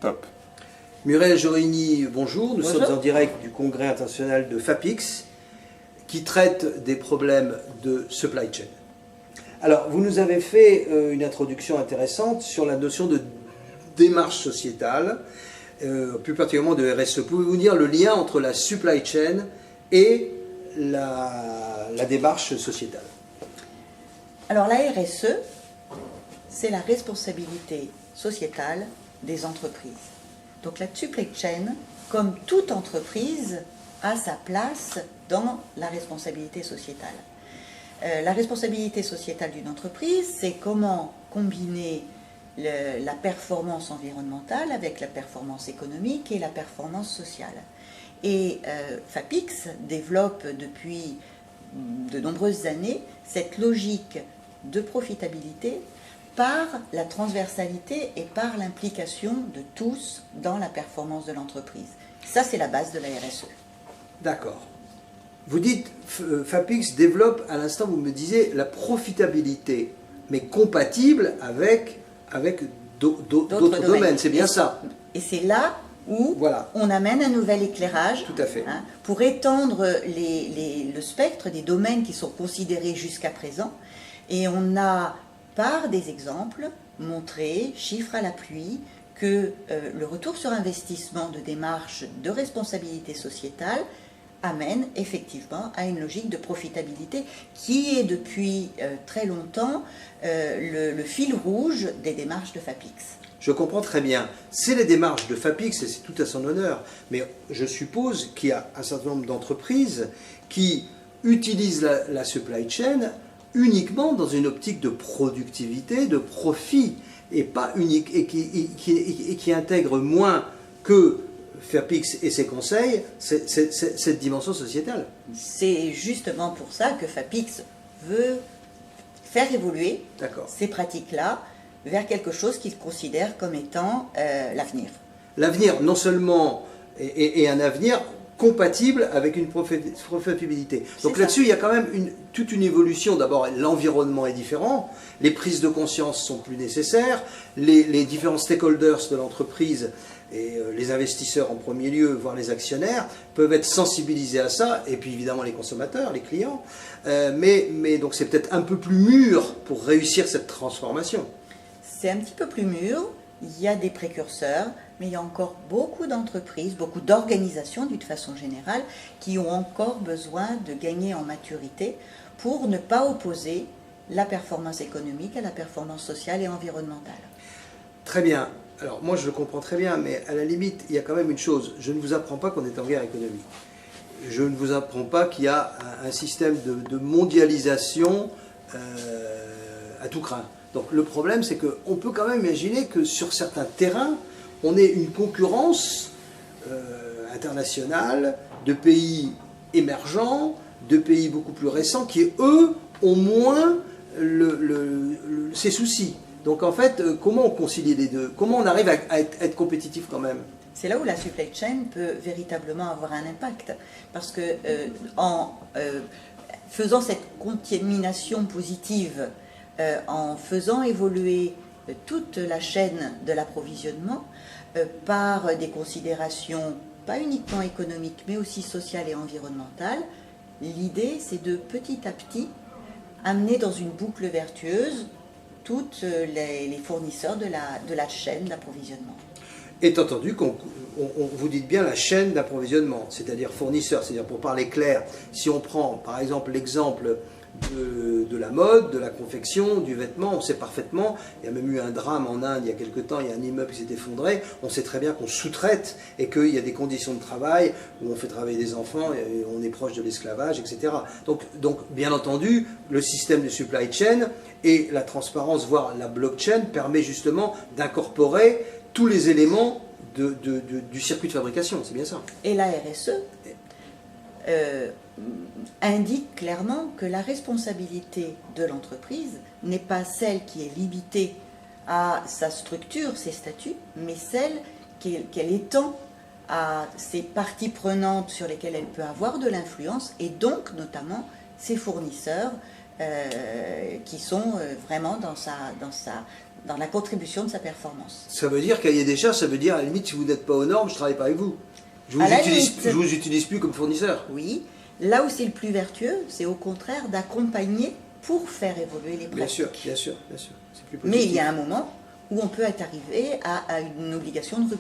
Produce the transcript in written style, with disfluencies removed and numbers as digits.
Top. Muriel Jorini, bonjour. Nous Bonjour. sommes en direct du congrès international de FAPIX qui traite des problèmes de supply chain. Alors, vous nous avez fait une introduction intéressante sur la notion de démarche sociétale, plus particulièrement de RSE. Pouvez-vous dire le lien entre la supply chain et la démarche sociétale? Alors la RSE, c'est la responsabilité sociétale des entreprises. Donc la supply chain, comme toute entreprise, a sa place dans la responsabilité sociétale. La responsabilité sociétale d'une entreprise, c'est comment combiner la performance environnementale avec la performance économique et la performance sociale. Et FAPIX développe depuis de nombreuses années cette logique de profitabilité par la transversalité et par l'implication de tous dans la performance de l'entreprise. Ça, c'est la base de la RSE. D'accord. Vous dites, FAPIX développe, à l'instant, vous me disiez, la profitabilité, mais compatible avec d'autres domaines. C'est bien ça. Et c'est là où on amène un nouvel éclairage. Tout à fait. Pour étendre le spectre des domaines qui sont considérés jusqu'à présent. Et on a, par des exemples, montré, chiffres à l'appui, que le retour sur investissement de démarches de responsabilité sociétale amène effectivement à une logique de profitabilité qui est depuis très longtemps le fil rouge des démarches de FAPIX. Je comprends très bien. C'est les démarches de FAPIX et c'est tout à son honneur. Mais je suppose qu'il y a un certain nombre d'entreprises qui utilisent la supply chain uniquement dans une optique de productivité, de profit, et pas unique, et qui intègrent moins que FAPIX et ses conseils cette dimension sociétale. C'est justement pour ça que FAPIX veut faire évoluer ces pratiques-là vers quelque chose qu'il considère comme étant l'avenir. L'avenir, non seulement est un avenir compatible avec une profitabilité. Donc là-dessus, il y a quand même toute une évolution. D'abord, l'environnement est différent, les prises de conscience sont plus nécessaires, les différents stakeholders de l'entreprise et les investisseurs en premier lieu, voire les actionnaires, peuvent être sensibilisés à ça, et puis évidemment les consommateurs, les clients. Mais donc c'est peut-être un peu plus mûr pour réussir cette transformation. C'est un petit peu plus mûr, il y a des précurseurs, mais il y a encore beaucoup d'entreprises, beaucoup d'organisations d'une façon générale, qui ont encore besoin de gagner en maturité pour ne pas opposer la performance économique à la performance sociale et environnementale. Très bien. Alors moi je le comprends très bien, mais à la limite, il y a quand même une chose. Je ne vous apprends pas qu'on est en guerre économique. Je ne vous apprends pas qu'il y a un système de mondialisation à tout craint. Donc le problème, c'est qu'on peut quand même imaginer que sur certains terrains, on ait une concurrence internationale de pays émergents, de pays beaucoup plus récents, qui, eux, ont moins ces soucis. Donc en fait, comment on concilie les deux? Comment on arrive à être compétitif quand même? C'est là où la supply chain peut véritablement avoir un impact. Parce que en faisant cette contamination positive, en faisant évoluer toute la chaîne de l'approvisionnement par des considérations pas uniquement économiques mais aussi sociales et environnementales, l'idée c'est de petit à petit amener dans une boucle vertueuse tous les fournisseurs de la chaîne d'approvisionnement. Étant entendu qu'on vous dites bien la chaîne d'approvisionnement, c'est-à-dire fournisseur, c'est-à-dire pour parler clair, si on prend par exemple l'exemple de la mode, de la confection, du vêtement, on sait parfaitement, il y a même eu un drame en Inde il y a quelque temps, il y a un immeuble qui s'est effondré, on sait très bien qu'on sous-traite et qu'il y a des conditions de travail où on fait travailler des enfants, et on est proche de l'esclavage, etc. Donc bien entendu, le système de supply chain et la transparence, voire la blockchain, permet justement d'incorporer tous les éléments du circuit de fabrication, c'est bien ça. Et la RSE indique clairement que la responsabilité de l'entreprise n'est pas celle qui est limitée à sa structure, ses statuts, mais celle qu'elle étend à ses parties prenantes sur lesquelles elle peut avoir de l'influence, et donc notamment ses fournisseurs qui sont vraiment dans la contribution de sa performance. Ça veut dire cahier des charges, ça veut dire à la limite, si vous n'êtes pas aux normes, je ne travaille pas avec vous. Je À la vous utilise plus comme fournisseur. Oui, là où c'est le plus vertueux, c'est au contraire d'accompagner pour faire évoluer les pratiques. Bien sûr, bien sûr, bien sûr. C'est plus Mais il y positif. a un moment où on peut être arrivé à une obligation de rupture.